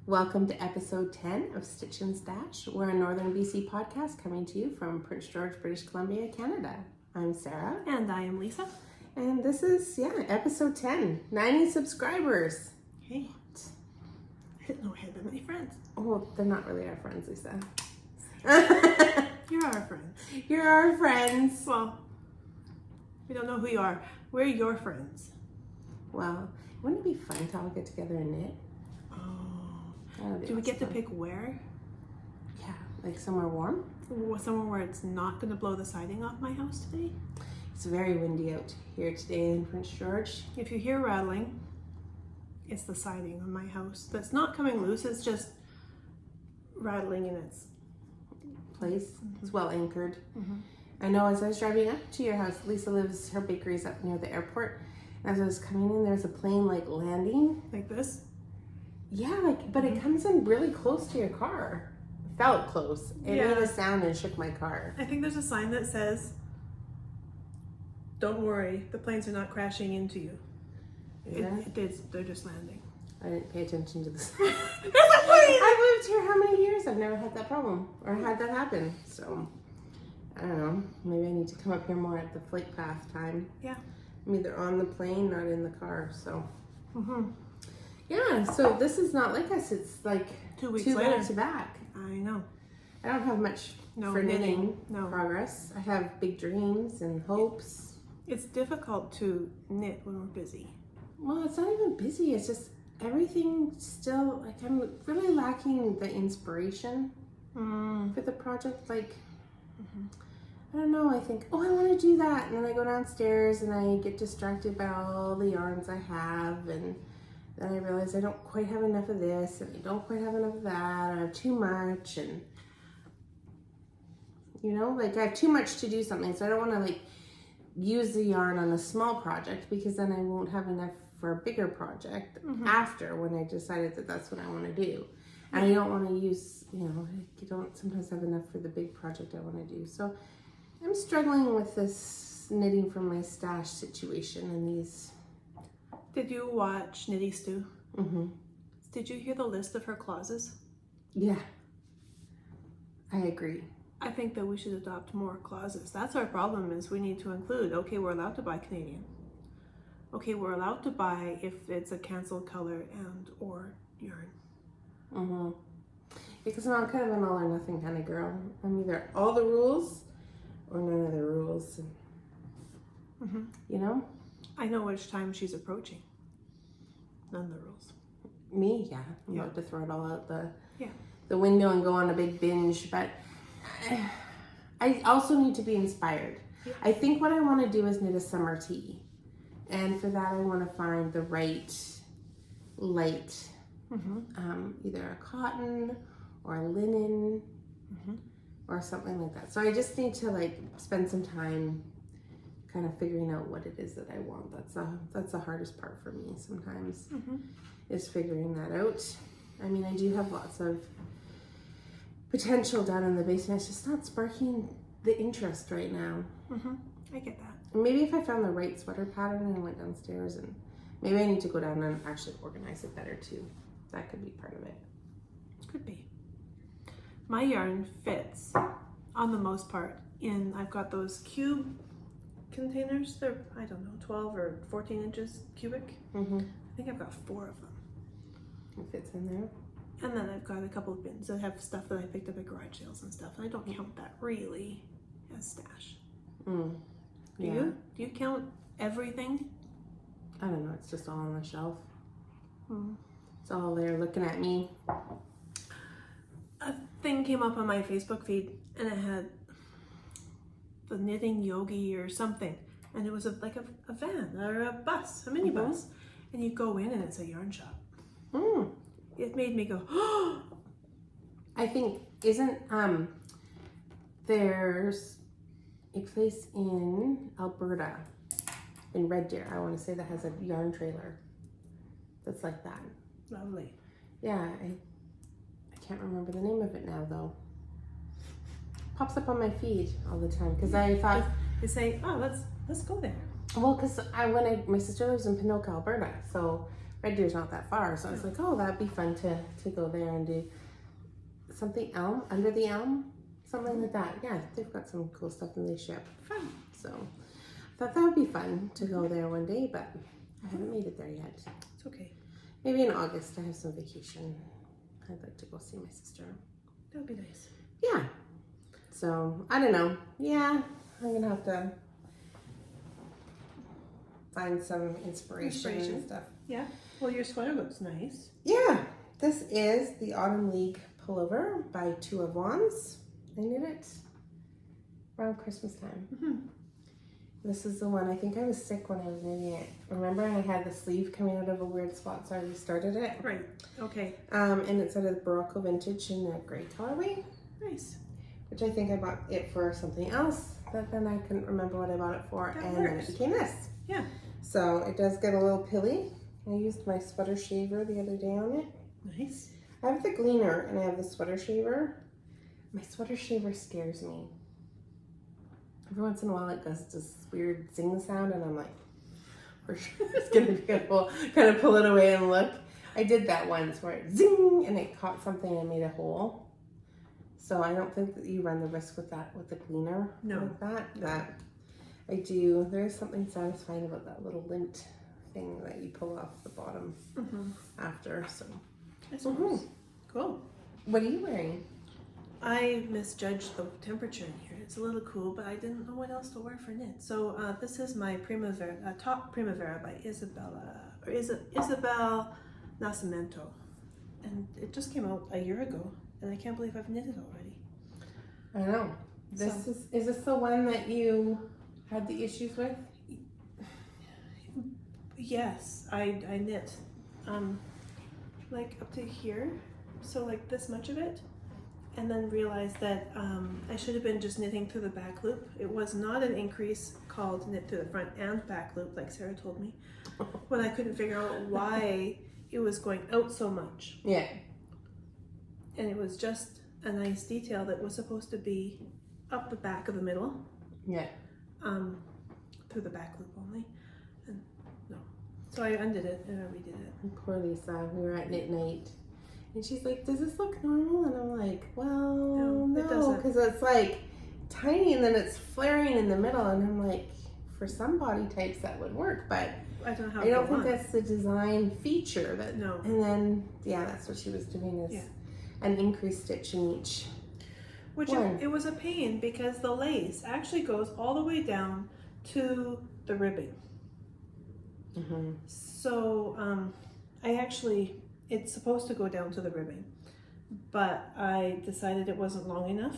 Welcome to episode 10 of Stitch and Stash. We're a Northern BC podcast coming to you from Prince George, British Columbia, Canada. I'm Sarah. And I am Lisa. And this is, episode 10. 90 subscribers. Hey, I didn't know I had that many friends. Oh, they're not really our friends, Lisa. You're our friends. You're our friends. Well, we don't know who you are. We're your friends. Well, wouldn't it be fun to all get together and knit? Do we get to pick where? Yeah, like somewhere warm? Somewhere where it's not going to blow the siding off my house today? It's very windy out here today in Prince George. If you hear rattling, it's the siding on my house. That's not coming loose, it's just rattling in its place. Mm-hmm. It's well anchored. Mm-hmm. I know as I was driving up to your house, Lisa lives, her bakery's up near the airport. And as I was coming in, there's a plane like landing. Like this? Yeah, but it comes in really close to your car. It felt close. It made a sound and shook my car. I think there's a sign that says, "Don't worry, the planes are not crashing into you." They're just landing. I didn't pay attention to this. There's a plane! I've lived here how many years? I've never had that problem or had that happen. So, I don't know. Maybe I need to come up here more at the flight path time. Yeah. I'm either on the plane, not in the car, so. Mm-hmm. Yeah, so this is not like us. It's like 2 weeks two later. back to back. I know. I don't have much for knitting progress. I have big dreams and hopes. It's difficult to knit when we're busy. Well, it's not even busy. It's just everything still, like I'm really lacking the inspiration for the project. Like, I don't know. I think, I want to do that. And then I go downstairs and I get distracted by all the yarns I have. And then I realize I don't quite have enough of this and I don't quite have enough of that. I have too much and, I have too much to do something. So I don't want to like use the yarn on a small project because then I won't have enough for a bigger project after when I decided that that's what I want to do. And I don't want to use, you don't sometimes have enough for the big project I want to do. So I'm struggling with this knitting from my stash situation and these. Did you watch Knitty Stew? Mm-hmm. Did you hear the list of her clauses? Yeah, I agree. I think that we should adopt more clauses. That's our problem is we need to include, okay, we're allowed to buy Canadian. Okay, we're allowed to buy if it's a canceled color and or yarn. Mm-hmm. Because I'm kind of an all or nothing kind of girl. I'm either all the rules or none of the rules. I know which time she's approaching. None of the rules. Me, yeah. I'm about to throw it all out the window and go on a big binge. But I also need to be inspired. Yeah. I think what I want to do is knit a summer tee. And for that, I want to find the right light, either a cotton or a linen or something like that. So I just need to spend some time kind of figuring out what it is that I want. That's the hardest part for me sometimes is figuring that out. I mean, I do have lots of potential down in the basement. It's just not sparking the interest right now. I get that. Maybe if I found the right sweater pattern and went downstairs, and maybe I need to go down and actually organize it better too. That could be part of it. Could be. My yarn fits on the most part I've got those cube containers. They're, 12 or 14 inches cubic. I think I've got 4 of them. It fits in there. And then I've got a couple of bins that have stuff that I picked up at garage sales and stuff. And I don't count that really as stash. Do you count everything? I don't know. It's just all on the shelf. It's all there looking at me. A thing came up on my Facebook feed and it had the knitting yogi or something. And it was like a van or a bus, a mini bus. And you go in and it's a yarn shop. It made me go, oh! I think, there's a place in Alberta, in Red Deer, I want to say, that has a yarn trailer that's like that. Lovely. Yeah, I can't remember the name of it now, though. Pops up on my feed all the time, because I thought... They say, let's go there. Well, because my sister lives in Pinoca, Alberta, so Red Deer's not that far, so I was like, oh, that'd be fun to go there and do something under the elm, something like that. Yeah, they've got some cool stuff and they ship. Fun. So I thought that would be fun to go there one day, but I haven't made it there yet. It's okay. Maybe in August I have some vacation. I'd like to go see my sister. That would be nice. Yeah. So I don't know. Yeah, I'm gonna have to find some inspiration and stuff. Yeah. Well, your sweater looks nice. Yeah. This is the Autumn League pullover by Two of Wands. I knit it around Christmas time. Mm-hmm. This is the one, I think I was sick when I was knitting it. Remember, I had the sleeve coming out of a weird spot, so I restarted it. Right. Okay. And it's out of the Berrocco Vintage in the gray colorway. Nice. Which I think I bought it for something else, but then I couldn't remember what I bought it for, and then it became this. Yeah. So it does get a little pilly. I used my sweater shaver the other day on it. Nice. I have the gleaner and I have the sweater shaver. My sweater shaver scares me. Every once in a while it does this weird zing sound and I'm like, for sure it's gonna be a hole. Kind of pull it away and look. I did that once where it zing and it caught something and made a hole. So I don't think that you run the risk with that with the cleaner. No. Like that. That I do. There's something satisfying about that little lint thing that you pull off the bottom after. So I suppose. Cool. What are you wearing? I misjudged the temperature in here. It's a little cool, but I didn't know what else to wear for knit. So this is my Primavera, top Primavera by Isabel Nascimento. And it just came out a year ago, and I can't believe I've knitted already. I know. This is this the one that you had the issues with? Yes, I knit like up to here, so like this much of it, and then realized that I should have been just knitting through the back loop. It was not an increase called knit through the front and back loop like Sarah told me, when I couldn't figure out why it was going out so much. Yeah. And it was just a nice detail that was supposed to be up the back of the middle. Yeah. Through the back loop only. And no. So I undid it and I redid it. And poor Lisa, we were at knit night. And she's like, does this look normal? And I'm like, well, no, it doesn't. because it's like tiny and then it's flaring in the middle. And I'm like, for some body types that would work, but I don't know how I don't think that's the design feature. That No. And then, yeah, that's what she was doing is an increased stitch in each. Which it was a pain because the lace actually goes all the way down to the ribbing. Mm-hmm. So it's supposed to go down to the ribbing, but I decided it wasn't long enough,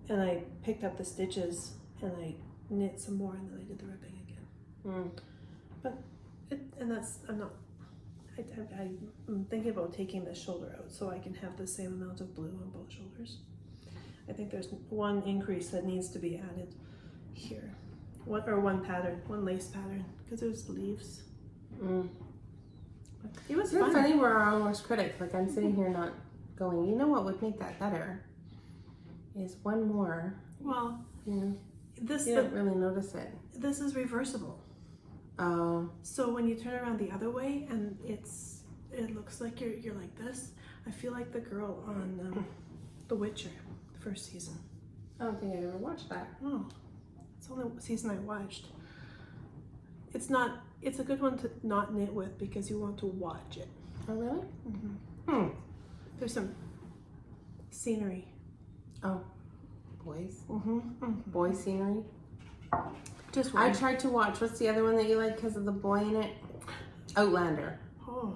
and I picked up the stitches and I knit some more, and then I did the ribbing again. But I'm thinking about taking the shoulder out so I can have the same amount of blue on both shoulders. I think there's one increase that needs to be added here. One pattern, one lace pattern, because there's leaves. It was Isn't fun. it funny we're our worst critics? Like I'm sitting here not going, you know what would make that better? Is one more. Well, You don't really notice it. this is reversible. Oh. So when you turn around the other way and it looks like you're like this, I feel like the girl on The Witcher, the first season. I don't think I ever watched that. Oh, it's the only season I watched. It's a good one to not knit with because you want to watch it. Oh, really? Mm-hmm. There's some scenery. Oh, boys. Mm-hmm. Boy scenery. Just I one. tried to watch. What's the other one that you like because of the boy in it? Outlander. Oh.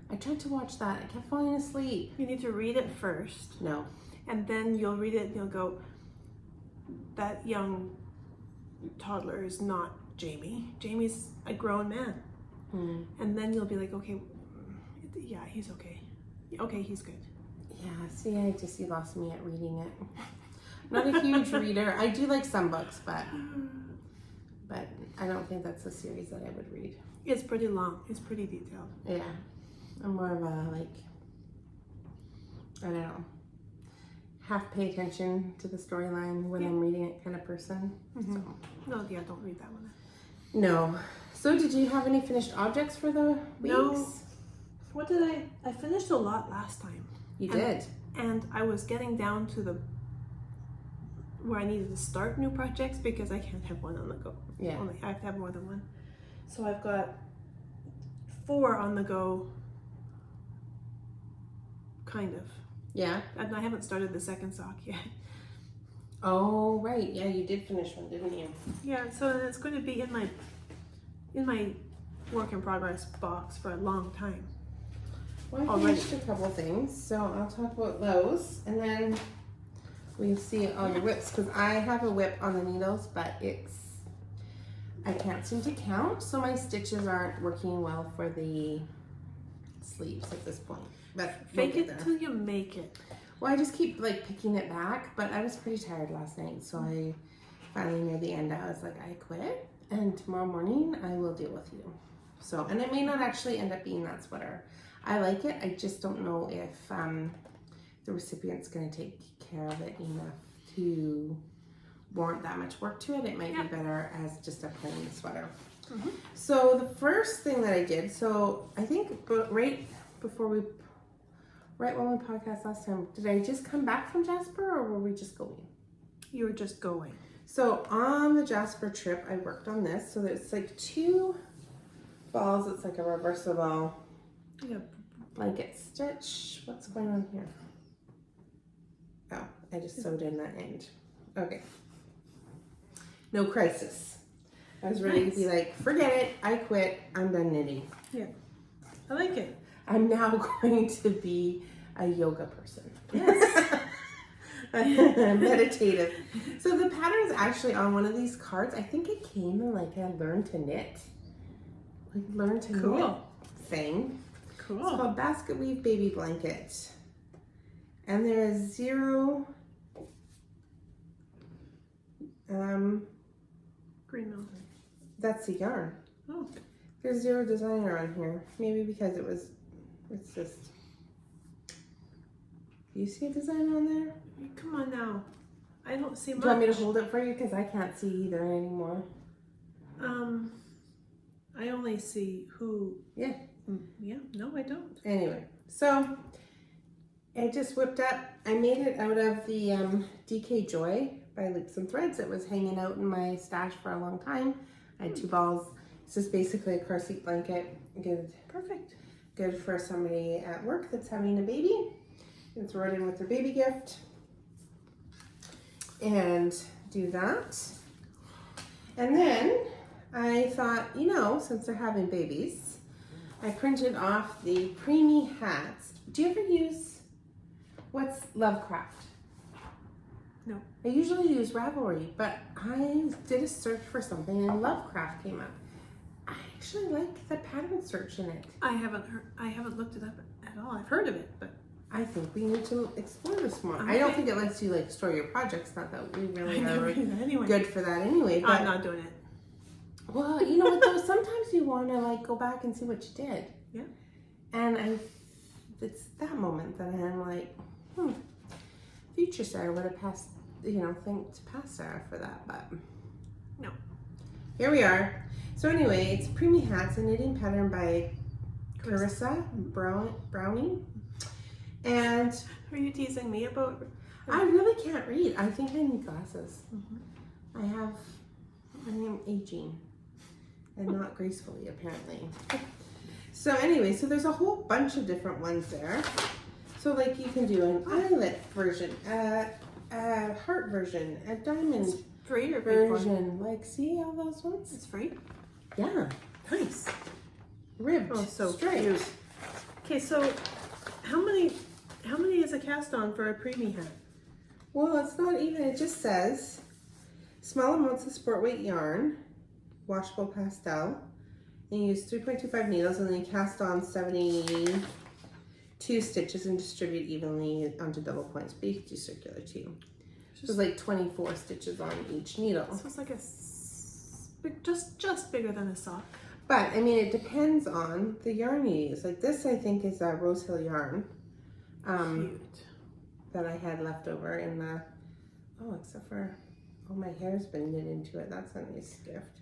I tried to watch that. I kept falling asleep. You need to read it first. No. And then you'll read it and you'll go, that young toddler is not Jamie. Jamie's a grown man. And then you'll be like, okay, yeah, he's okay. Okay, he's good. Yeah, see, you lost me at reading it. Not a huge reader. I do like some books, but I don't think that's a series that I would read. It's pretty long. It's pretty detailed. Yeah. I'm more of a, I don't know, half pay attention to the storyline when I'm reading it kind of person. Mm-hmm. So. No, yeah, don't read that one. No. So did you have any finished objects for the weeks? No. What did I finished a lot last time. You did. And I was getting down to where I needed to start new projects because I can't have one on the go. Yeah. I have to have more than one. So I've got 4 on the go, kind of. Yeah. And I haven't started the second sock yet. Oh, right. Yeah, you did finish one, didn't you? Yeah, so it's going to be in my work in progress box for a long time. Well, I finished a couple things, so I'll talk about those, and then we'll see all your whips, because I have a whip on the needles, but I can't seem to count, so my stitches aren't working well for the sleeves at this point. But fake it till you make it. Well, I just keep like picking it back, but I was pretty tired last night, so I finally near the end I was like, I quit, and tomorrow morning I will deal with you. So, and it may not actually end up being that sweater. I like it. I just don't know if the recipient's going to take care of it enough to warrant that much work to it. It might be better as just a plain sweater. Mm-hmm. So the first thing that I did, so I think right when we podcast last time, did I just come back from Jasper or were we just going? You were just going. So on the Jasper trip, I worked on this. So there's like 2 balls. It's like a reversible blanket stitch. What's going on here? Oh, I just sewed in that end. Okay. No crisis. I was ready to be like, forget it. I quit. I'm done knitting. Yeah. I like it. I'm now going to be a yoga person. Yes. Meditative. So the pattern is actually on one of these cards. I think it came in like a learn to knit. Like learn to knit thing. Cool. It's called Basket Weave Baby Blanket. And there is 0 Green Mountain. That's the yarn. Oh. There's 0 designer on here. Maybe because it's just, do you see a design on there? Come on now. I don't see much. Do you want me to hold it for you? Because I can't see either anymore. I only see who. Yeah. Yeah, no, I don't. Anyway, so I just whipped up. I made it out of the DK Joy by Loops and Threads. It was hanging out in my stash for a long time. I had 2 balls. It's just basically a car seat blanket. Good. Perfect. Good for somebody at work that's having a baby. You can throw it in with their baby gift. And do that. And then I thought, since they're having babies, I printed off the Preemie Hats. Do you ever use, what's Lovecraft? No. I usually use Ravelry, but I did a search for something and Lovecraft came up. I actually like the pattern search in it. I haven't looked it up at all. I've heard of it, but I think we need to explore this more. Okay. I don't think it lets you store your projects. Not that we really are good for that anyway. But I'm not doing it. Well, you know what though? Sometimes you want to go back and see what you did. Yeah. And it's that moment that I'm like, future Sarah would have passed, thanked past Sarah for that, but no. Here we are. So anyway, it's Preemie Hats, a knitting pattern by Carissa Browning. And are you teasing me about? I really can't read. I think I need glasses. Mm-hmm. I am aging, and not gracefully, apparently. So anyway, so there's a whole bunch of different ones there. So you can do an eyelet version, a heart version, a diamond free or version. See all those ones? It's free? Yeah. Nice. Ribbed. Oh, so straight. cute. Okay, so how many is a cast on for a Preemie hat? Well, it's not even. It just says small amounts of sport weight yarn, washable pastel, and you use 3.25 needles, and then you cast on 72 stitches and distribute evenly onto double points. But you can do circular too. So it's 24 stitches on each needle. So it's like just bigger than a sock. But I mean, it depends on the yarn you use. This, I think, is a Rosehill yarn. Cute. That I had left over in the. Oh, except for. Oh, my hair's been knit into it. That's a nice gift.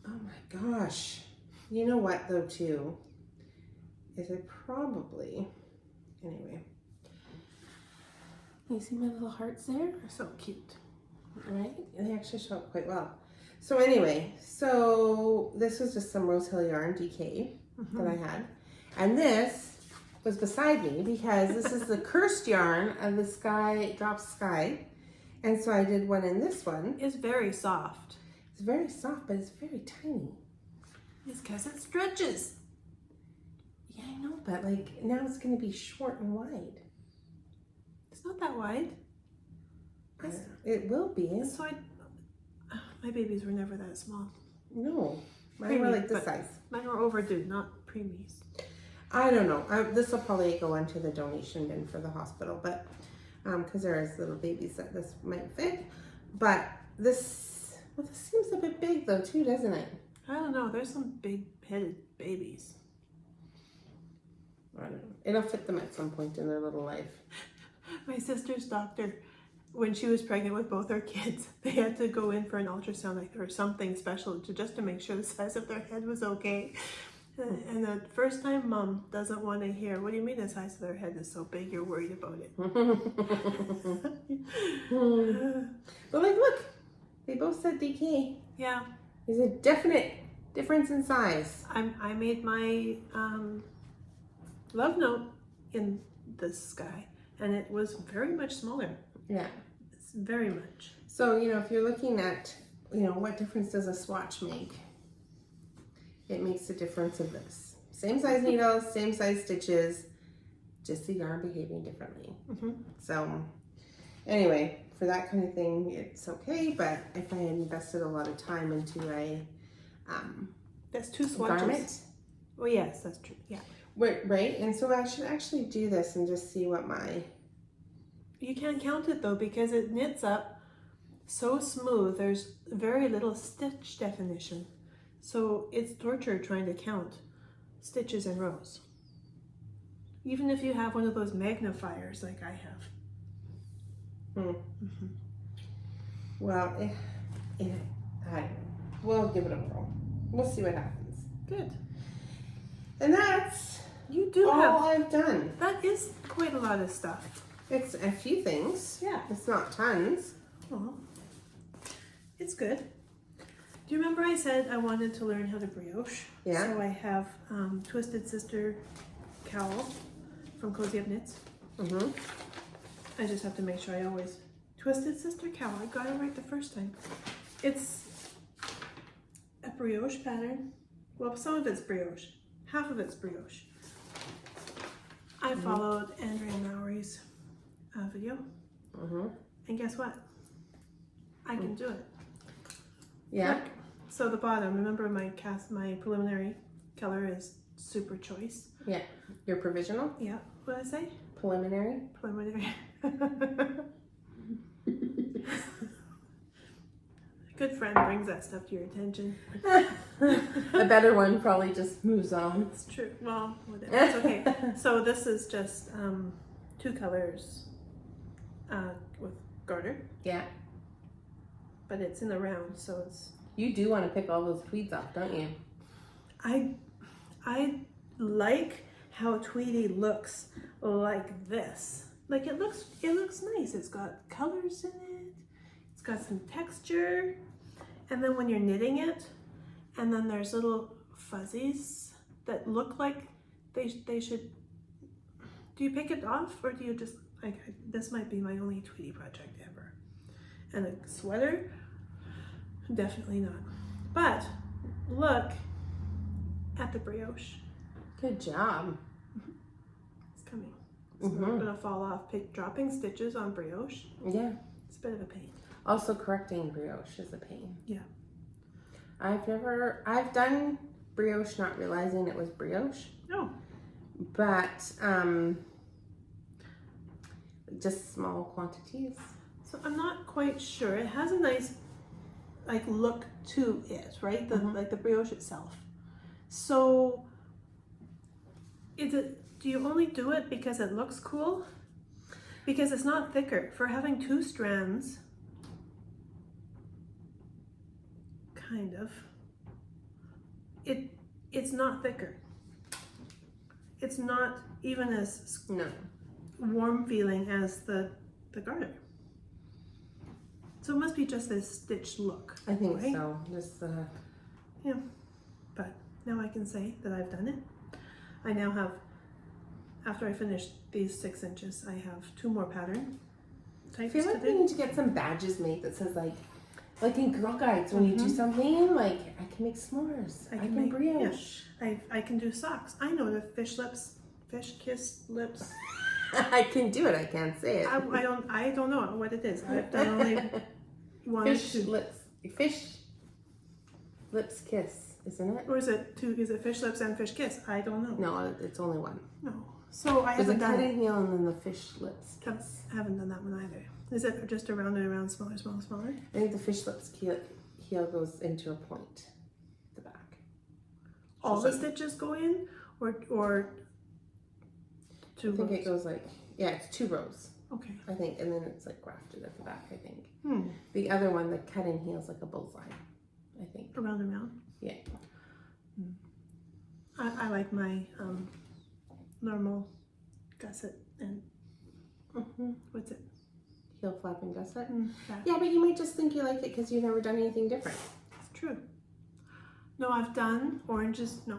Oh my gosh. You know what though too? Is it probably, anyway. You see my little hearts there? They're so cute. Right? They actually show up quite well. So anyway, so this was just some Rosehill yarn DK that I had. And this was beside me because this is the cursed yarn of the Sky Drop Sky. And so I did one in this one. It's very soft. It's very soft, but it's very tiny. It's because it stretches. Yeah, I know, but like now it's going to be short and wide. It's not that wide. It will be. So my babies were never that small. No, mine were like this size. Mine were overdue, not preemies. I don't know. This will probably go into the donation bin for the hospital, but because there is little babies that this might fit. But this seems a bit big though too, doesn't it? I don't know. There's some big-headed babies. I don't know. It'll fit them at some point in their little life. My sister's doctor, when she was pregnant with both her kids, they had to go in for an ultrasound or something special just to make sure the size of their head was okay. And the first time mom doesn't want to hear, what do you mean the size of their head is so big, you're worried about it? But like, look, they both said DK. Yeah. There's a definite difference in size. I made my love note in the Sky, and it was very much smaller. Yeah. It's very much. So, if you're looking at, what difference does a swatch make? It makes a difference of this. Same size needles, same size stitches, just the yarn behaving differently. So, anyway, for that kind of thing, it's okay. But if I had invested a lot of time into a that's two swatches. Garment. Oh yes, that's true. Yeah. Right, and so I should actually do this and just see what my... You can't count it though because it knits up so smooth. There's very little stitch definition. So it's torture trying to count stitches in rows. Even if you have one of those magnifiers like I have. Well, we'll give it a whirl. We'll see what happens. Good. And that's you do all have, I've done. That is quite a lot of stuff. It's a few things. Yeah. It's not tons. Oh, it's good. Do you remember I said I wanted to learn how to brioche? Yeah. So I have Twisted Sister Cowl from Cozy Up Knits. I just have to make sure I always... Twisted Sister Cowl. I got it right the first time. It's a brioche pattern. Well, some of it's brioche. Half of it's brioche. I followed Andrea Mowry's video. And guess what? I can do it. Yeah. Look. So the bottom, remember my preliminary color is Super Choice. Yeah. Your provisional? Yeah. What did I say? Preliminary? Preliminary. A good friend brings that stuff to your attention. A better one probably just moves on. It's true. Well, whatever. It's okay. So this is just two colors with garter. Yeah. But it's in the round, so it's... You do want to pick all those tweeds off, don't you? I like how Tweety looks like this. Like it looks nice. It's got colors in it. It's got some texture. And then when you're knitting it, and then there's little fuzzies that look like they should... Do you pick it off or do you just... Like, this might be my only Tweety project ever. And a sweater? Definitely not. But look at the brioche. Good job. It's coming. It's not gonna fall off. Dropping stitches on brioche. Yeah. It's a bit of a pain. Also correcting brioche is a pain. Yeah. I've done brioche not realizing it was brioche. No. But just small quantities. So I'm not quite sure. It has a nice look to it, right? Like the brioche itself. So do you only do it because it looks cool? Because it's not thicker. For having two strands, kind of. it's not thicker. It's not even as warm feeling as the garter. So it must be just this stitched look. I think so. Just yeah. But now I can say that I've done it. I now have, after I finish these 6 inches, I have 2 more pattern types. I feel like we need to get some badges made that says like in Girl Guides, when you do something, like I can make s'mores, I can make brioche. Yeah. I can do socks. I know the fish kiss lips. I can do it. I can't say it. I don't know what it is. I've done only one fish lips kiss, isn't it? Or is it 2? Is it fish lips and fish kiss? I don't know. No, it's only one. No. So I haven't done it. There's a cut and heel and then the fish lips kiss. I haven't done that one either. Is it just around and around, smaller? I think the fish lips heel goes into a point at the back. All the stitches go in, or 2 rows? I think it goes it's 2 rows. Okay. I think, and then it's like grafted at the back, I think. The other one, the cut and heel is like a bullseye, I think. Around and around? Yeah. I like my normal gusset and what's it? Heel flap and gusset. Yeah. But you might just think you like it because you've never done anything different. It's true. No, I've done oranges. No,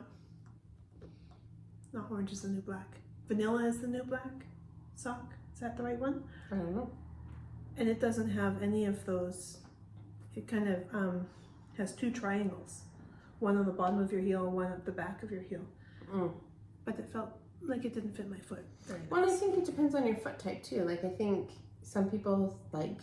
not orange is the new black. Vanilla is the new black sock. Is that the right one? I don't know. And it doesn't have any of those. It kind of has 2 triangles. One on the bottom of your heel and one at the back of your heel. But it felt like it didn't fit my foot very nice. Well, I think it depends on your foot type too. Like I think some people like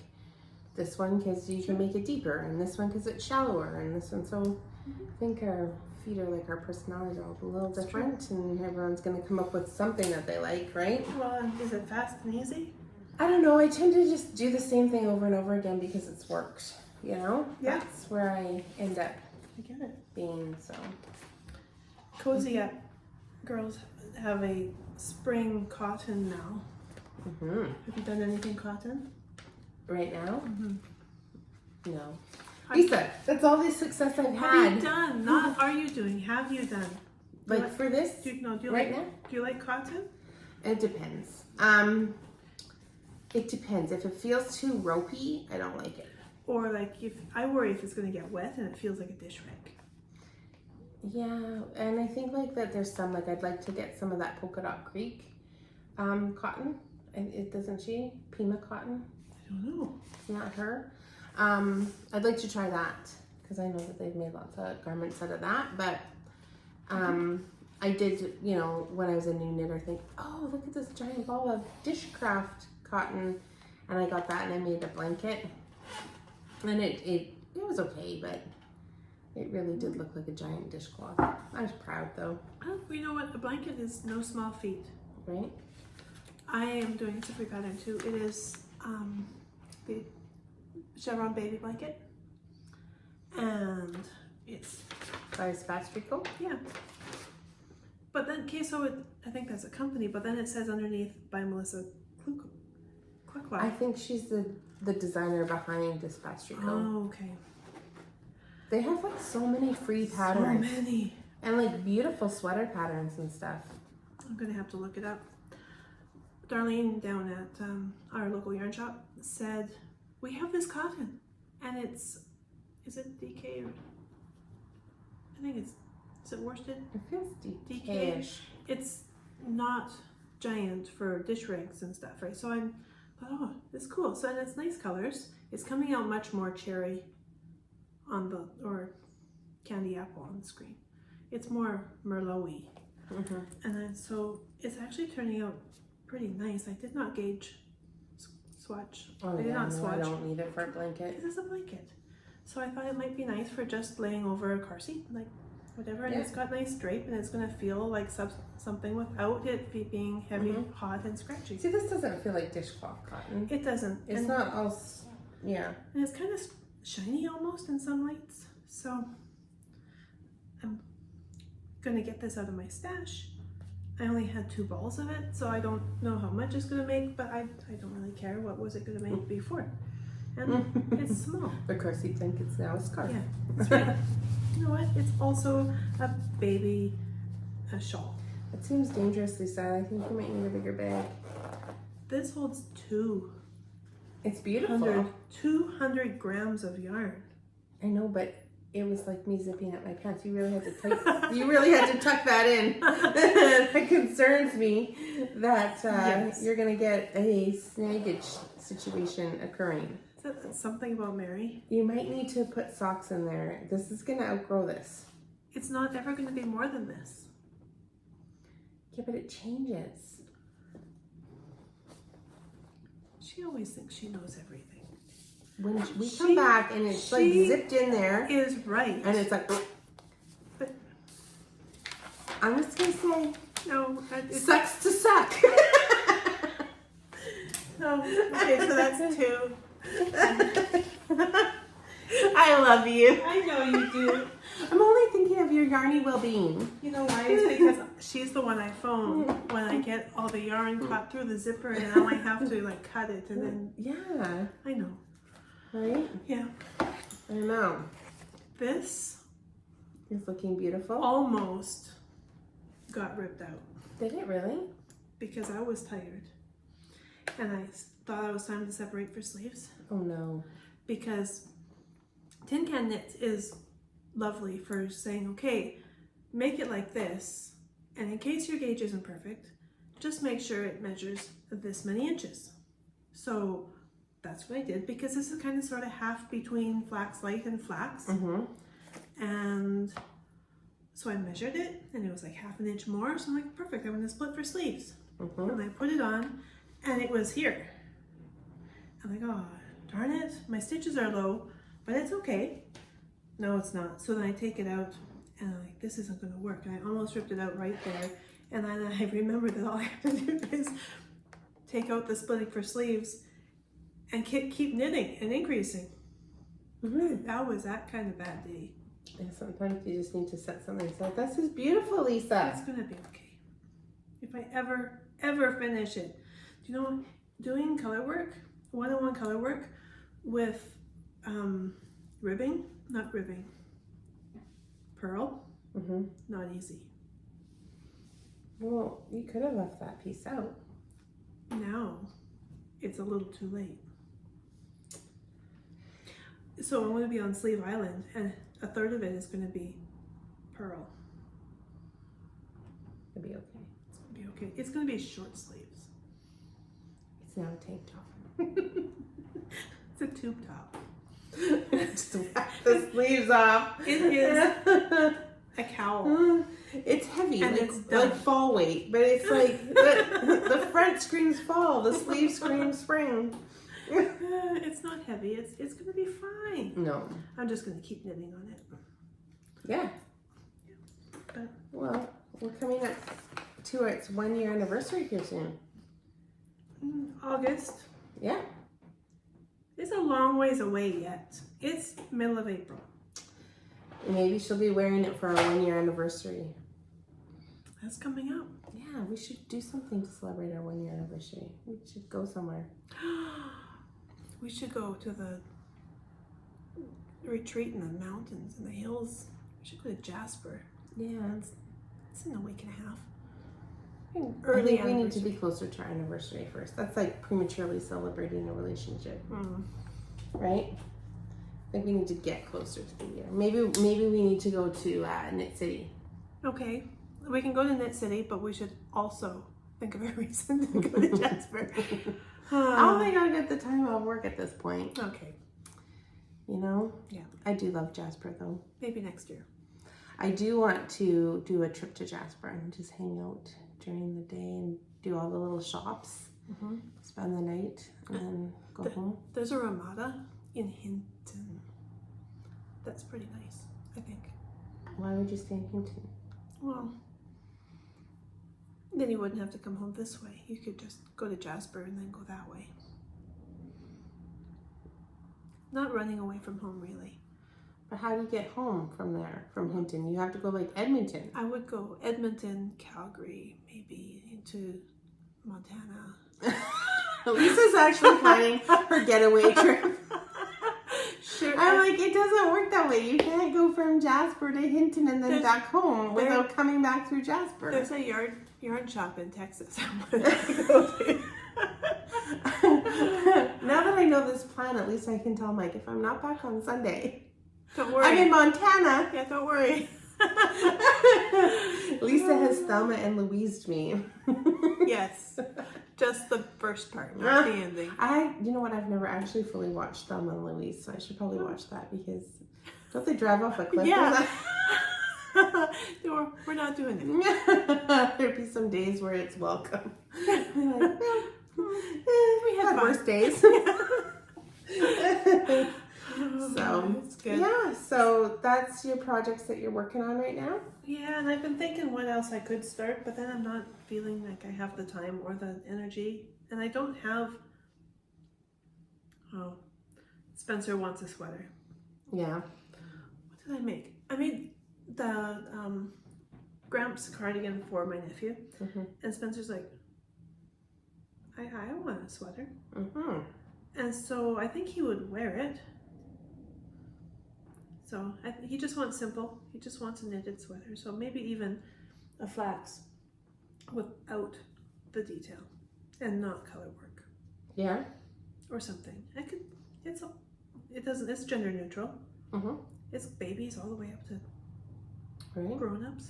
this one because you can make it deeper, and this one because it's shallower, and this one. So I think our feet are like our personalities are all a little different, and everyone's going to come up with something that they like, right? Well, is it fast and easy? I don't know. I tend to just do the same thing over and over again because it's worked. You know? Yeah. That's where I end up. I get it. Being so. Cozy Up girls have a spring cotton now. Have you done anything cotton? Right now? No. Lisa, that's all the success I've had. Have you done? Not are you doing? Have you done? Like for this? Do you right like, now? Do you like cotton? It depends. It depends. If it feels too ropey, I don't like it. Or like if I worry if it's going to get wet and it feels like a dish rag. Yeah, and I think like that there's some like I'd like to get some of that Polka Dot Creek cotton. And it doesn't she? Pima cotton? I don't know. Isn't that her? I'd like to try that because I know that they've made lots of garments out of that. But I did, you know, when I was a new knitter, think, oh, look at this giant ball of dishcraft cotton, and I got that and I made a blanket, and it was okay, but it really did look like a giant dishcloth. I was proud though. Oh, you know what? A blanket is no small feat. Right? I am doing a free pattern too. It is the Chevron Baby Blanket, and it's By Espace Tricot? Yeah. But then, okay, so I think that's a company, but then it says underneath by Melissa Kluckwa. I think she's the designer behind Espace Tricot. Oh, okay. They have like so many free patterns. So many. And like beautiful sweater patterns and stuff. I'm gonna have to look it up. Darlene down at our local yarn shop said, we have this cotton, and is it DK or, I think is it worsted? It feels DK-ish. It's not giant for dish rags and stuff, right? So I thought, oh, it's cool. So, and it's nice colors. It's coming out much more cherry on the, or candy apple on the screen. It's more Merlot-y. And then, so it's actually turning out pretty nice. I did not gauge swatch. Oh, I did not swatch. I don't need it for a blanket. This is a blanket. So I thought it might be nice for just laying over a car seat, like whatever. And it's got nice drape, and it's going to feel like something without it being heavy, hot, and scratchy. See, this doesn't feel like dishcloth cotton. It doesn't. It's not all, yeah. And it's kind of shiny almost in some lights. So I'm going to get this out of my stash. I only had 2 balls of it, so I don't know how much it's going to make, but I don't really care. What was it going to make before? And it's small. The car seat blanket's now a scarf. Yeah, that's right. know what? It's also a baby shawl. It seems dangerously sad. I think you might need a bigger bag. This holds 200 It's beautiful. 200 grams of yarn. I know, but it was like me zipping up my pants. You really had to tuck that in. It concerns me that you're going to get a snaggage situation occurring. Is that something about Mary? You might need to put socks in there. This is going to outgrow this. It's not ever going to be more than this. Yeah, but it changes. She always thinks she knows everything. When we come back and it's like zipped in there. Is right. And it's like, but I'm just going to say, no. Sucks to suck. No. Okay, so that's 2. I love you. I know you do. I'm only thinking of your yarny well-being. You know why? It's because she's the one I phone when I get all the yarn caught through the zipper, and now I have to like cut it, and then Yeah. I know. Right? Yeah. I know. This It's looking beautiful. almost got ripped out Did it really? because I was tired, and I thought it was time to separate for sleeves. Oh no. Because tin can knits is lovely for saying, okay, make it like this, and in case your gauge isn't perfect, just make sure it measures this many inches. So that's what I did, because this is kind of sort of half between Flax Light and Flax. And so I measured it, and it was like half an inch more, so I'm like, perfect, I'm going to split for sleeves. And I put it on, and it was here. I'm like, oh, darn it, my stitches are low, but it's okay. No, it's not. So then I take it out, and I'm like, this isn't going to work. And I almost ripped it out right there. And then I remembered that all I have to do is take out the splitting for sleeves and keep knitting and increasing. That was that kind of bad day. And sometimes you just need to set something aside. This is beautiful, Lisa. It's going to be okay. If I ever finish it. Do you know, doing color work, one-on-one color work with pearl, not easy. Well, you could have left that piece out. Now, it's a little too late. So I'm going to be on Sleeve Island, and a third of it is going to be pearl. It'll be okay. It's going to be okay. It's going to be short sleeves. It's not a tank top. It's a tube top. Just whack the sleeves off. It is a cowl. It's heavy, And like, it's done. like fall weight, but it's like the front screams fall, the sleeve screams spring. It's not heavy. It's going to be fine. No. I'm just going to keep knitting on it. Yeah. But Well, we're coming up to its 1 year anniversary here soon. August. Yeah. It's a long ways away yet. It's middle of April. Maybe she'll be wearing it for our 1 year anniversary. That's coming up. Yeah, we should do something to celebrate our 1 year anniversary. We should go somewhere. We should go to the retreat in the mountains and the hills. We should go to Jasper. Yeah, It's in a week and a half. I Early think we need to anniversary. be closer to our anniversary first. That's like prematurely celebrating a relationship, right? I think we need to get closer to the year. Maybe we need to go to Knit City. Okay, we can go to Knit City, but we should also think of a reason to go to Jasper. Oh my god, get the time off work at this point. Okay. You know? Yeah. I do love Jasper though. Maybe next year. I do want to do a trip to Jasper and just hang out during the day and do all the little shops, spend the night, and then go home. There's a Ramada in Hinton. That's pretty nice, I think. Why would you stay in Hinton? Well, then you wouldn't have to come home this way. You could just go to Jasper and then go that way. Not running away from home, really. But how do you get home from there, from Hinton? You have to go like Edmonton. I would go Edmonton, Calgary, maybe into Montana. Lisa's actually planning her getaway trip. Sure. I'm like, it doesn't work that way. You can't go from Jasper to Hinton and then back home without coming back through Jasper. There's a yarn shop in Texas. Now that I know this plan, at least I can tell Mike if I'm not back on Sunday. Don't worry. I'm in Montana. Yeah, don't worry. Lisa has Thelma and Louised me. Yes. Just the first part, not the ending. You know what? I've never actually fully watched Thelma and Louise, so I should probably watch that because don't they drive off a cliff? Yeah. No, we're not doing it. There'd be some days where it's welcome. We had worse days. So it's good. Yeah, so that's your projects that you're working on right now? Yeah, and I've been thinking what else I could start, but then I'm not feeling like I have the time or the energy. And I don't have... Oh, Spencer wants a sweater. Yeah. What did I make? I made the Gramps cardigan for my nephew. Mm-hmm. And Spencer's like, I want a sweater. Mm-hmm. And so I think he would wear it. So he just wants simple. He just wants a knitted sweater. So maybe even a flax without the detail and not color work. Yeah. Or something. It's gender neutral. Mm-hmm. It's babies all the way up to Right. grown-ups.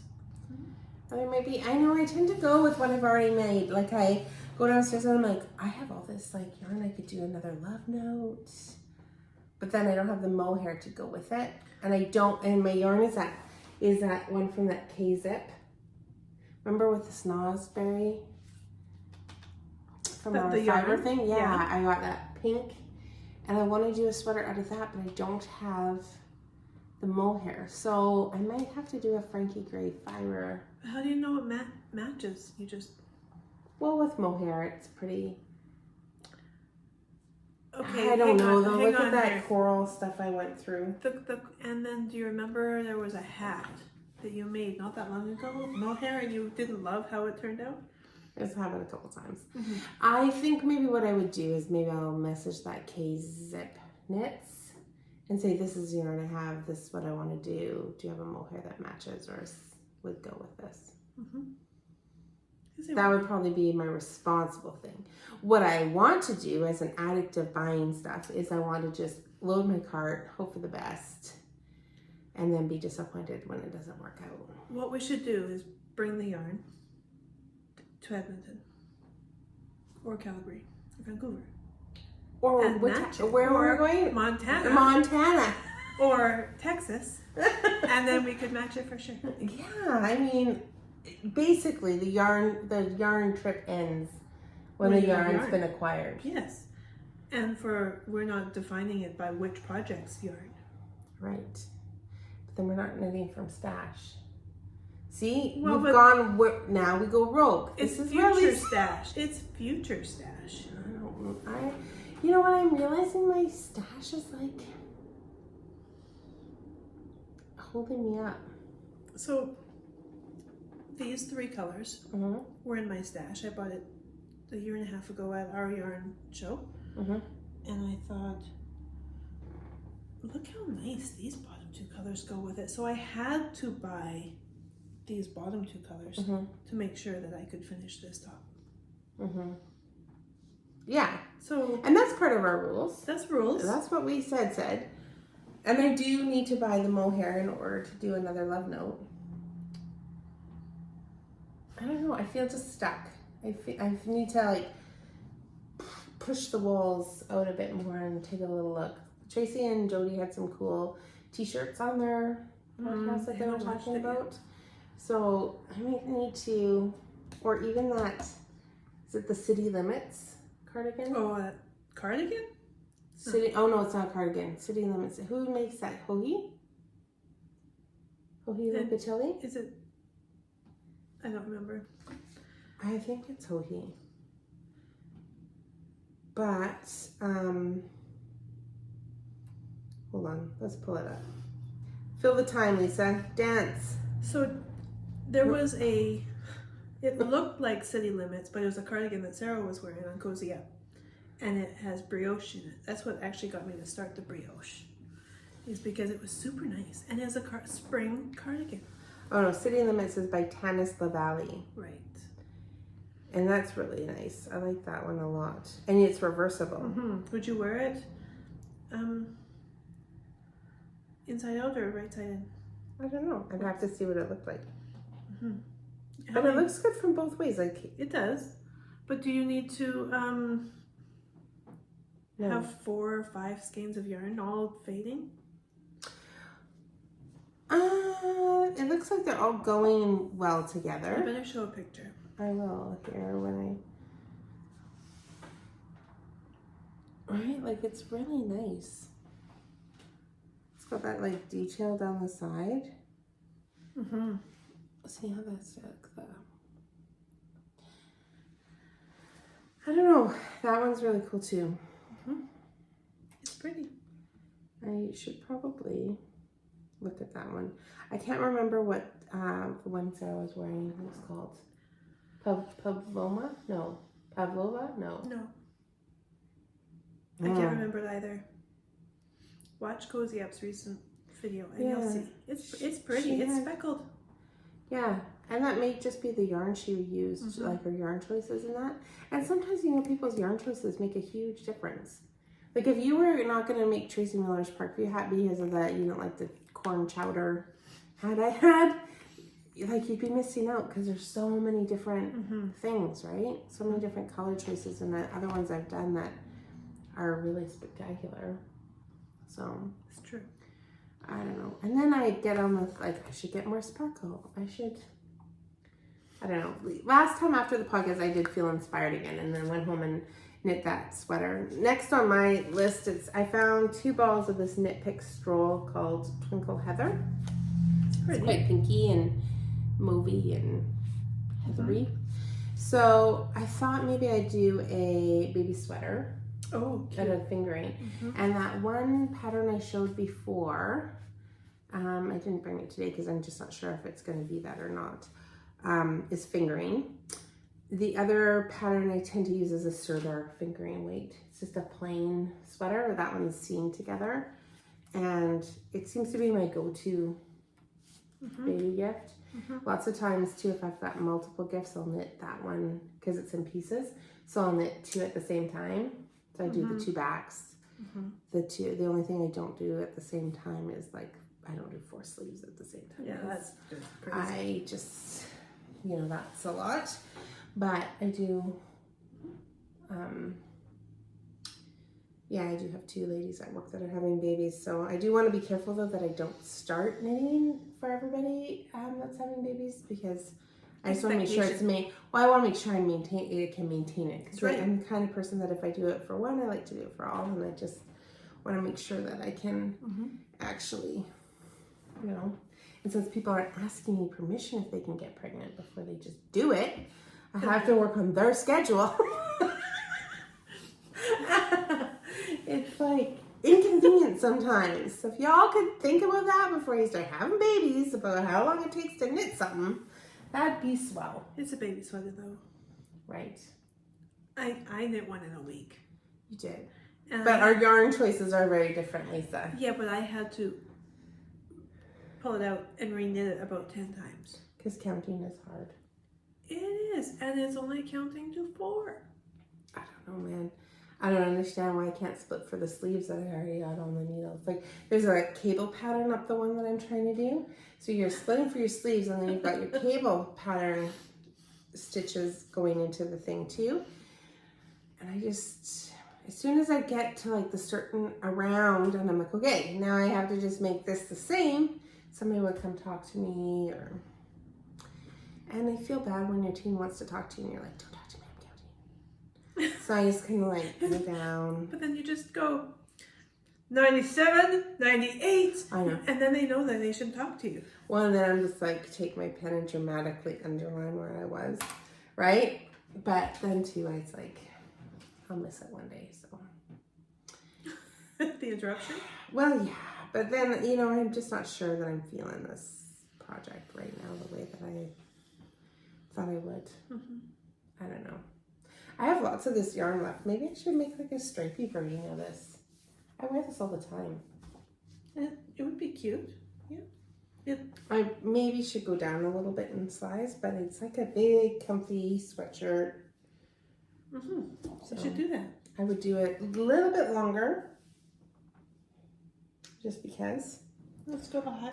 I mean, maybe, I know I tend to go with what I've already made. Like I go downstairs and I'm like, I have all this like yarn, I could do another love note. But then I don't have the mohair to go with it. And my yarn is that one from that K-Zip. Remember with the snozberry? From our the fiber yarn? thing? Yeah, Yeah. I got that pink. And I want to do a sweater out of that, but I don't have the mohair. So I might have to do a Frankie Gray fiber. How do you know it matches? You just... Well, with mohair, it's pretty... Okay, I don't know though. Hang Look at on that here. coral stuff I went through. And then do you remember there was a hat that you made not that long ago with mohair and you didn't love how it turned out? It's happened a couple times. Mm-hmm. I think maybe what I would do is maybe I'll message that K-Zip Knits and say, this is the yarn I have. This is what I want to do. Do you have a mohair that matches or would go with this? Mm-hmm. That would probably be my responsible thing. What I want to do as an addict of buying stuff is I want to just load my cart, hope for the best, and then be disappointed when it doesn't work out. What we should do is bring the yarn to Edmonton or Calgary or Vancouver. Or where are we going? Montana. Montana. Or Texas. And then we could match it for sure. Yeah, I mean, basically the yarn trip ends when the yarn's been acquired. Yes. And we're not defining it by which project's yarn. Right. But then we're not knitting from stash. See, Well, now we go rogue. It's This is future really stash. It's future stash. You know what I'm realizing? My stash is like holding me up. So these 3 colors were in my stash. I bought it a year and a half ago at our yarn show. Mm-hmm. And I thought, look how nice these bottom 2 colors go with it. So I had to buy these bottom 2 colors to make sure that I could finish this top. Mm-hmm. Yeah. So, and that's part of our rules. That's rules. That's what we said. And I do need to buy the mohair in order to do another love note. I don't know. I feel just stuck. I need to like push the walls out a bit more and take a little look. Tracie and Jody had some cool t-shirts on their podcast that they were talking about. So I might need to, or even that, is it the City Limits cardigan? Oh, cardigan? Oh no, it's not a cardigan. City Limits. Who makes that? Hohi Locatelli? Is it? I don't remember. I think it's Hohi. But, hold on. Let's pull it up. Fill the time, Lisa. Dance. So there was it looked like City Limits, but it was a cardigan that Sarah was wearing on Cozy Up. And it has brioche in it. That's what actually got me to start the brioche. is because it was super nice and it's a spring cardigan. Oh no, City Limits is by Tanis LaValle. Right. And that's really nice. I like that one a lot. And it's reversible. Mm-hmm. Would you wear it inside out or right side in? I don't know. I'd have to see what it looked like. Mm-hmm. But it looks good from both ways. Like it does. But do you need to have 4 or 5 skeins of yarn all fading? It looks like they're all going well together. You better show a picture. I will here when Right, like it's really nice. It's got that like detail down the side. Mm-hmm. See how that's like I don't know. That one's really cool too. Mm-hmm. It's pretty. I should probably look at that one. I can't remember what the one Sarah was wearing was called. Pavlova? No. Pavlova? No. No. I can't remember it either. Watch Cozy Up's recent video and you'll see. It's pretty. It's speckled. Yeah. And that may just be the yarn she used, like her yarn choices and that. And sometimes, you know, people's yarn choices make a huge difference. Like if you were not going to make Tracie Millar's Parkview hat because of that, you don't like the corn chowder hat I had, like you'd be missing out because there's so many different things, right? So many different color choices and the other ones I've done that are really spectacular. So it's true. I don't know. And then I get on with like, I should get more sparkle. I don't know. Last time after the podcast, I did feel inspired again and then went home and knit that sweater. Next on my list, I found 2 balls of this knit Picks Stroll called Twinkle Heather. It's quite pinky and mauvey and heathery. So I thought maybe I'd do a baby sweater. Oh, cute. Out of fingering. And that one pattern I showed before, I didn't bring it today because I'm just not sure if it's going to be that or not, is fingering. The other pattern I tend to use is a Serta fingering weight. It's just a plain sweater. That one's seamed together. And it seems to be my go-to baby gift. Lots of times too, if I've got multiple gifts, I'll knit that one because it's in pieces. So I'll knit 2 at the same time. So I do the 2 backs. The only thing I don't do at the same time is like, I don't do 4 sleeves at the same time. Yeah, that's crazy. I just, you know, that's a lot. But I do, I do have 2 ladies at work that are having babies. So I do want to be careful though that I don't start knitting for everybody that's having babies because I just want to make sure it's I want to make sure I can maintain it. Because I'm the kind of person that if I do it for one, I like to do it for all. And I just want to make sure that I can actually, you know. And since people aren't asking me permission if they can get pregnant before they just do it, I have to work on their schedule. It's like inconvenient sometimes. So if y'all could think about that before you start having babies, about how long it takes to knit something, that'd be swell. It's a baby sweater though. Right. I knit one in a week. You did. But our yarn choices are very different, Lisa. Yeah, but I had to pull it out and re-knit it about 10 times. Because counting is hard. It is. And it's only counting to 4. I don't know, man. I don't understand why I can't split for the sleeves that I already got on the needles. Like, there's a cable pattern up the one that I'm trying to do. So you're splitting for your sleeves, and then you've got your cable pattern stitches going into the thing too. And I just, as soon as I get to like the certain around, and I'm like, okay, now I have to just make this the same. Somebody would come talk to me, and I feel bad when your teen wants to talk to you, and you're like, don't talk to me, I'm counting. So I just kind of like put it down. But then you just go 97, 98. I know. And then they know that they should talk to you. Well, and then I'm just like, take my pen and dramatically underline where I was, right? But then too, it's like, I'll miss it one day, so. The interruption? Well, yeah. But then, you know, I'm just not sure that I'm feeling this project right now the way that I thought I would. I don't know. I have lots of this yarn left. Maybe I should make like a stripy version of this. I wear this all the time. It would be cute. Yeah. I maybe should go down a little bit in size, but it's like a big, comfy sweatshirt. So you should do that. I would do it a little bit longer, just because. Let's go high.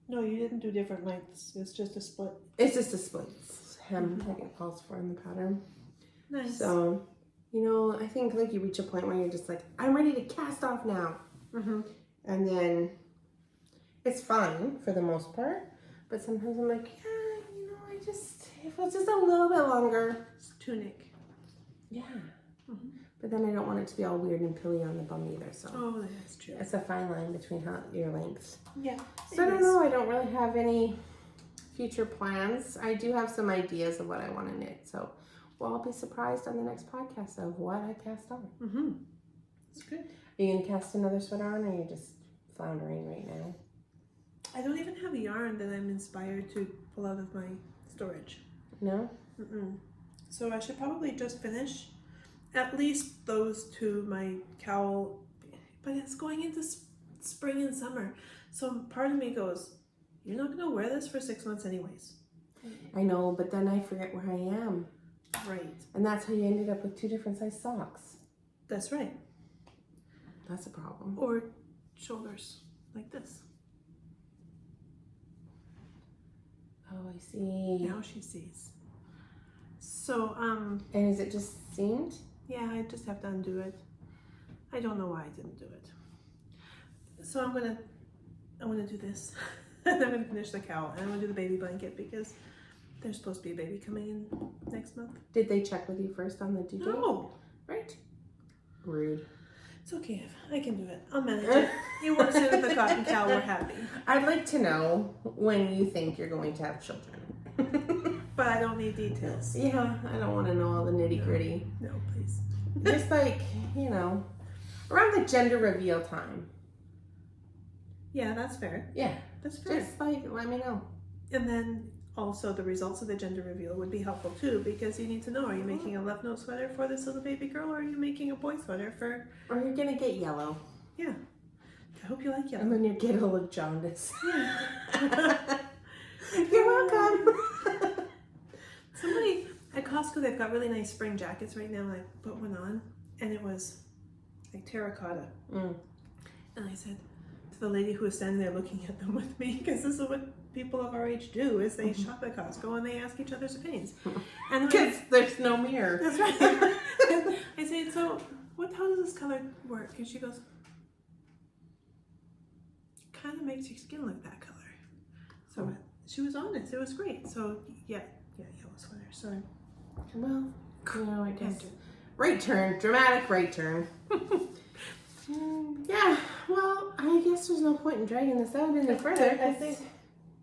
No, you didn't do different lengths. It's just a split. It's just a split hem like it calls for in the pattern. Nice. So, you know, I think like you reach a point where you're just like, I'm ready to cast off now. And then it's fine for the most part, but sometimes I'm like, yeah, you know, if it was just a little bit longer. It's tunic. Yeah. But then I don't want it to be all weird and pilly on the bum either, so. Oh, that's true. It's a fine line between your lengths. Yeah. So I don't know, I don't really have any future plans. I do have some ideas of what I want to knit, so we'll all be surprised on the next podcast of what I cast on. That's good. Are you going to cast another sweater on, or are you just floundering right now? I don't even have a yarn that I'm inspired to pull out of my storage. No? So I should probably just finish at least those two, my cowl, but it's going into spring and summer. So part of me goes, you're not going to wear this for 6 months anyways. I know, but then I forget where I am. Right. And that's how you ended up with 2 different size socks. That's right. That's a problem. Or shoulders, like this. Oh, I see. Now she sees. So, And is it just seamed? yeah, I just have to undo it. I don't know why I didn't do it. So I'm gonna do this. And I'm gonna finish the cowl, and I'm gonna do the baby blanket because there's supposed to be a baby coming in next month. Did they check with you first on the due date? No, Right. Rude. it's okay. I can do it. I'll manage it. It works in with the cotton cowl. We're happy. I'd like to know when you think you're going to have children. But I don't need details. Yeah, I don't want to know all the nitty gritty. No, please. Just like, you know, around the gender reveal time. Yeah, that's fair. Yeah. That's fair. Just like, let me know. And then also the results of the gender reveal would be helpful too, because you need to know, are you making a left note sweater for this little baby girl, or are you making a boy sweater for... Or you're going to get yellow. Yeah. I hope you like yellow. And then you get a little jaundice. Yeah. You're welcome. Somebody at Costco, they've got really nice spring jackets right now. I put one on, and it was like terracotta. And I said to the lady who was standing there looking at them with me, because this is what people of our age do, is they shop at Costco and they ask each other's opinions. And Because there's no mirror. that's right. I said, so how does this color work? And she goes, kind of makes your skin look that color. So she was honest. It was great. So yeah, yellow sweater. Sorry. Well, you know, I guess. Right turn. Dramatic right turn. Yeah, well, I guess there's no point in dragging this out any further. I think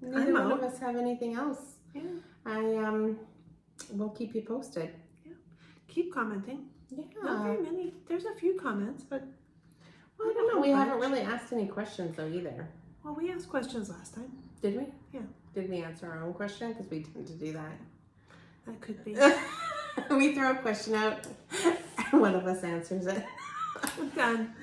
neither one of us have anything else. Yeah. I will keep you posted. Yeah. Keep commenting. Yeah. Not very many. There's a few comments, but Well, I don't know. We haven't really asked any questions though either. well, we asked questions last time. Did we? Yeah. Did we answer our own question? Because we tend to do that. That could be. We throw a question out and one of us answers it. Done.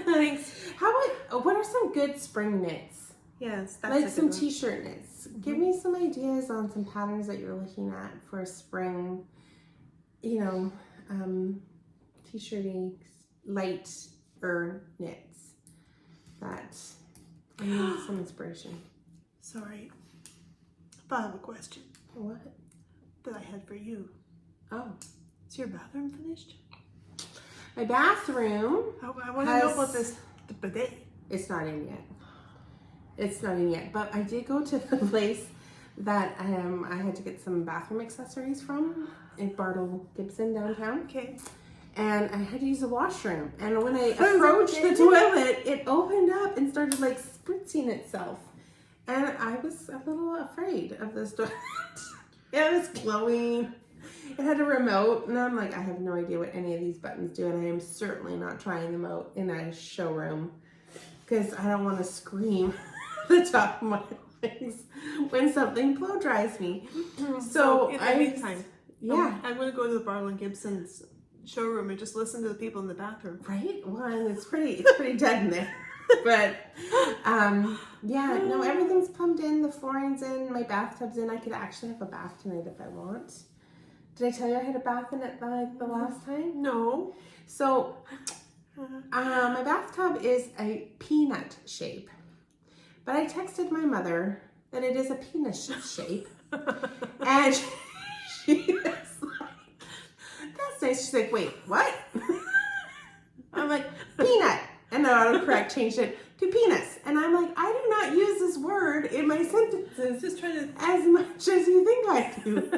Thanks. What are some good spring knits? Yes, that's Like a some good one. t-shirt knits. Give me some ideas on some patterns that you're looking at for spring, you know, t-shirty, lighter knits that I need some inspiration. Sorry. I have a question What? that I had for you. Oh. Is your bathroom finished? My bathroom. I want to know about this, the bidet. It's not in yet. It's not in yet. But I did go to the place that I had to get some bathroom accessories from in Bartle Gibson downtown. Okay. And I had to use the washroom. And when I approached the toilet, it opened up and started like spritzing itself. And I was a little afraid of this toilet. It was glowing. It had a remote, and I'm like, I have no idea what any of these buttons do, and I am certainly not trying them out in a showroom because I don't want to scream the top of my lungs when something blow dries me. So in the meantime, yeah, I'm going to go to the Bartle and Gibson's showroom and just listen to the people in the bathroom. right. Well, and it's pretty dead in there. But yeah, no, everything's plumbed in. The flooring's in. My bathtub's in. I could actually have a bath tonight if I want. Did I tell you I had a bath in it the last time? No. So my bathtub is a peanut shape, but I texted my mother that it is a penis shape, and she was like, "That's nice." She's like, "Wait, what?" I'm like, "Peanut," and the autocorrect changed it to penis, and I'm like, "I do not use this word in my sentences Just trying to as much as you think I do."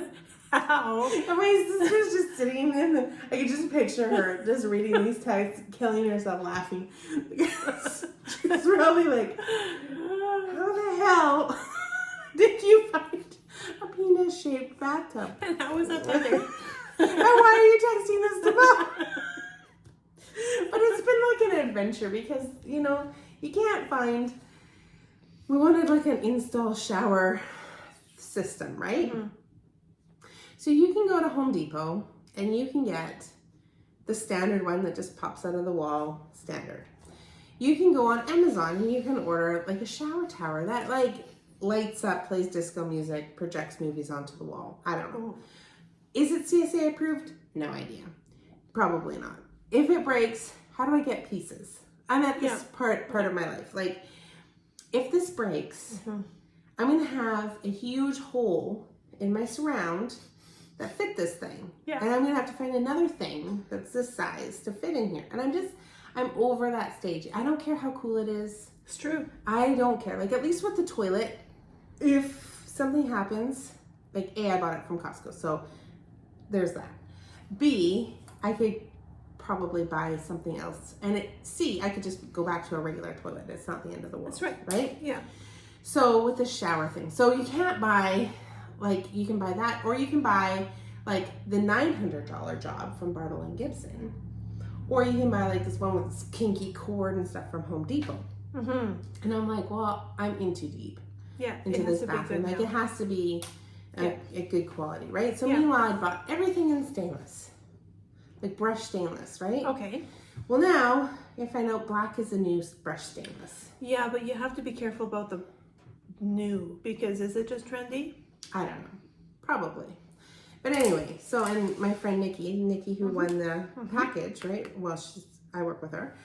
How? And my sister's just sitting in, and I can just picture her just reading these texts, killing herself laughing. Because she's probably like, how the hell did you find a penis-shaped bathtub? And how was that better? And why are you texting this to Mom? But it's been like an adventure because, you know, you can't find, we wanted like an install shower system, right? Mm-hmm. So you can go to Home Depot and you can get the standard one that just pops out of the wall, standard. You can go on Amazon and you can order like a shower tower that like lights up, plays disco music, projects movies onto the wall. I don't know. Is it CSA approved? No idea. Probably not. If it breaks, how do I get pieces? I'm at this part of my life. Like, if this breaks, I'm going to have a huge hole in my surround that fit this thing. Yeah. And I'm going to have to find another thing that's this size to fit in here. And I'm over that stage. I don't care how cool it is. It's true. I don't care. Like, at least with the toilet, if something happens, like, A, I bought it from Costco. So there's that. B, I could probably buy something else. And C, I could just go back to a regular toilet. It's not the end of the world. That's right. Right? Yeah. So with the shower thing. So you can't buy, like, you can buy that, or you can buy, like, the $900 job from Bartle & Gibson. Or you can buy, like, this one with this kinky cord and stuff from Home Depot. Mm-hmm. And I'm like, well, I'm in too deep. Yeah. Into this bathroom. Like, it has to be a good quality, right? So meanwhile, I bought everything in stainless. Like brushed stainless, right? Okay. Well, now I find out black is the new brushed stainless. Yeah, but you have to be careful about the new, because is it just trendy? I don't know. Probably. But anyway, so, and my friend Nikki who won the package, right? Well, I work with her.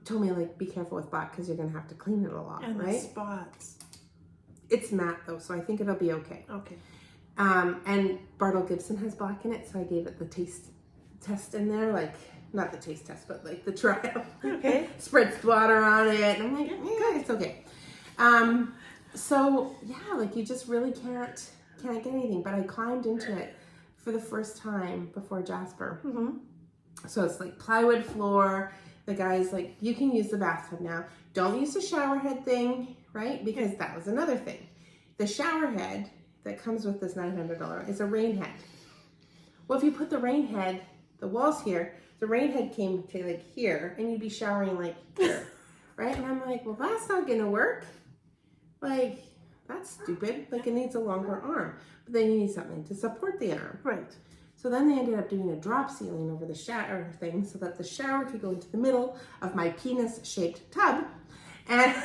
Told me, like, be careful with black because you're going to have to clean it a lot, and right? The spots. It's matte though, so I think it'll be okay. Okay. And Bartle Gibson has black in it, so I gave it the taste test in there, like, not the taste test, but like the trial. Okay. Spritzed water on it. And I'm like, yeah, it's okay. So yeah, like, you just really can't get anything. But I climbed into it for the first time before Jasper. So it's like plywood floor. The guy's like, you can use the bathtub now. Don't use the shower head thing, right? Because that was another thing. The shower head that comes with this $900 is a rain head. Well, if you put the rain head, the walls here, the rain head came to like here, and you'd be showering like here, right? And I'm like, well, that's not gonna work. Like, that's stupid. Like, it needs a longer arm. But then you need something to support the arm. Right. So then they ended up doing a drop ceiling over the shower thing so that the shower could go into the middle of my penis-shaped tub. And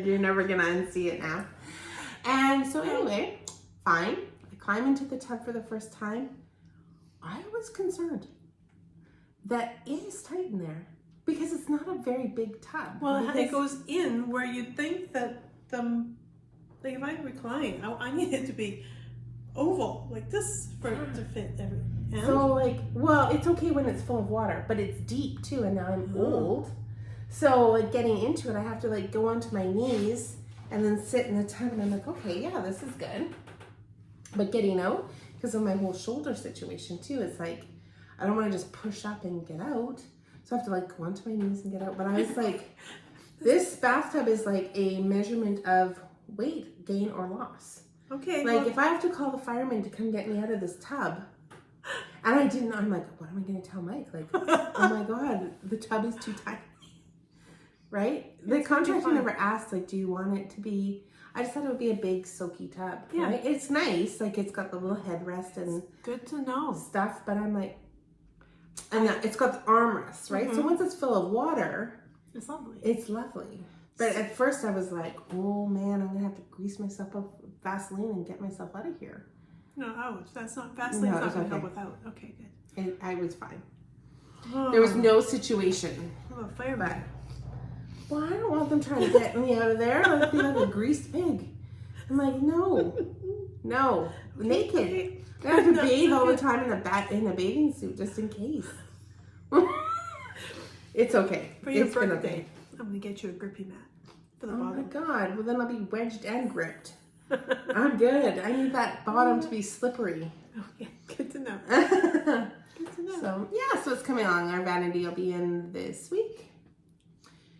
you're never gonna unsee it now. And so anyway, fine. I climb into the tub for the first time. I was concerned that it is tight in there because it's not a very big tub. Well, it goes in where you'd think that like, if I recline, I need it to be oval, like this, for it to fit every hand. So, like, well, it's okay when it's full of water, but it's deep too, and now I'm old. So, like, getting into it, I have to, like, go onto my knees and then sit in the tub, and I'm like, okay, yeah, this is good. But getting out, because of my whole shoulder situation too, it's like, I don't want to just push up and get out. So I have to, like, go onto my knees and get out. But I was like, this bathtub is like a measurement of weight gain or loss. Okay. Like, if I have to call the fireman to come get me out of this tub, and I didn't, I'm like, what am I going to tell Mike? Like, oh my God, the tub is too tight. Right? The contractor never asked, like, do you want it to be, I just thought it would be a big soaky tub. Yeah. Right? It's nice. Like, it's got the little headrest and good to know stuff, but I'm like, And it's got the armrests, right? Mm-hmm. So once it's full of water, it's lovely. It's lovely. But at first I was like, oh man, I'm going to have to grease myself up with Vaseline and get myself out of here. No, ouch. That's not, Vaseline's not going to help without. Okay, good. And I was fine. Oh. There was no situation. Oh, fireman. Well, I don't want them trying to get me out of there. I'd be like a greased pig. I'm like, no, naked. Okay. I have to bathe all the time in a bathing suit just in case. It's okay. For your It's been birthday, okay. I'm going to get you a grippy mat for the Oh bottom. my god. Well, then I'll be wedged and gripped. I'm good. I need that bottom to be slippery. Okay, good to know. Good to know. So, yeah, so it's coming along. Our vanity will be in this week.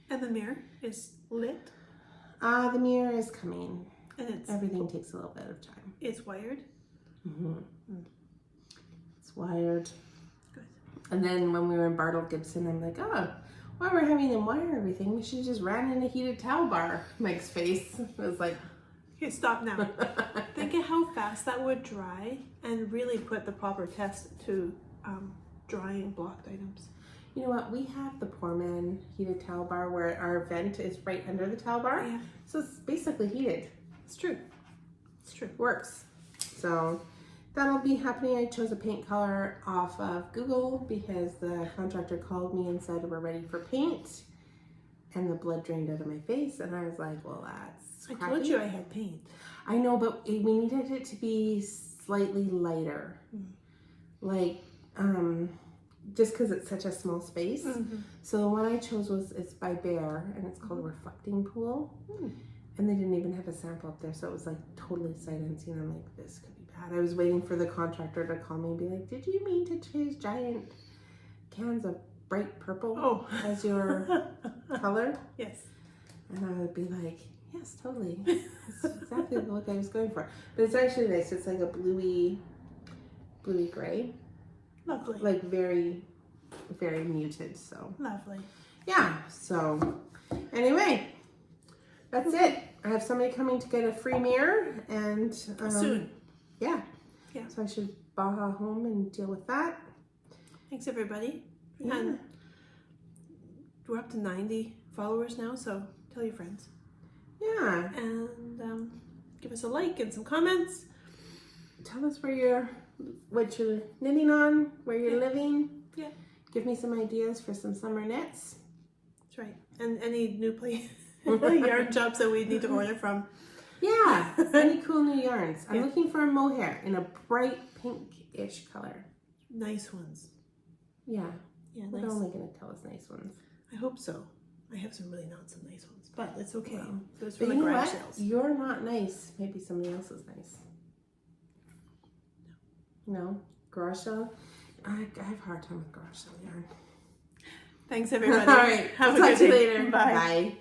And the mirror is lit. The mirror is coming. And Everything takes a little bit of time. it's wired. Mm-hmm. It's wired. Good. And then when we were in Bartle Gibson, I'm like, oh, while we're having them wire everything, we should have just ran in a heated towel bar. Mike's face was like, Okay, stop now. Think of how fast that would dry and really put the proper test to drying blocked items. you know what? We have the Poor Man heated towel bar where our vent is right under the towel bar. Yeah. So it's basically heated. It's true. It's true. Works. So that'll be happening. I chose a paint color off of Google because the contractor called me and said we're ready for paint. And the blood drained out of my face. And I was like, well, that's I crappy. told you I had paint. I know, but we needed it to be slightly lighter. Like, just because it's such a small space. So the one I chose it's by Bear, and it's called a reflecting pool. And they didn't even have a sample up there, so it was like totally sight unseen. I'm like, this could be bad. I was waiting for the contractor to call me and be like, did you mean to choose giant cans of bright purple as your color? Yes. And I would be like, yes, totally. That's exactly the look I was going for. But it's actually nice. It's like a bluey gray. Lovely. Like very, very muted. So Lovely. yeah. So anyway, that's it. I have somebody coming to get a free mirror and Soon. Yeah. Yeah. So I should baha home and deal with that. Thanks, everybody. Yeah. And we're up to 90 followers now, so tell your friends. Yeah. And give us a like and some comments. Tell us what you're knitting on, where you're living. Yeah. Give me some ideas for some summer knits. That's right. And any new yarn jobs that we need to order from. Yeah. Any cool new yarns. I'm Yeah. looking for a mohair in a bright pink-ish color. Nice ones. Yeah. Yeah, They're nice. only going to tell us nice ones. I hope so. I have some really not so nice ones, but it's okay. Wow. Those But from you the know garage what? sales. You're not nice. Maybe somebody else is nice. No? Garage sale? I have a hard time with garage sale yarn. Thanks, everybody. All right. Have We'll a talk good to you day. later. Bye. Bye.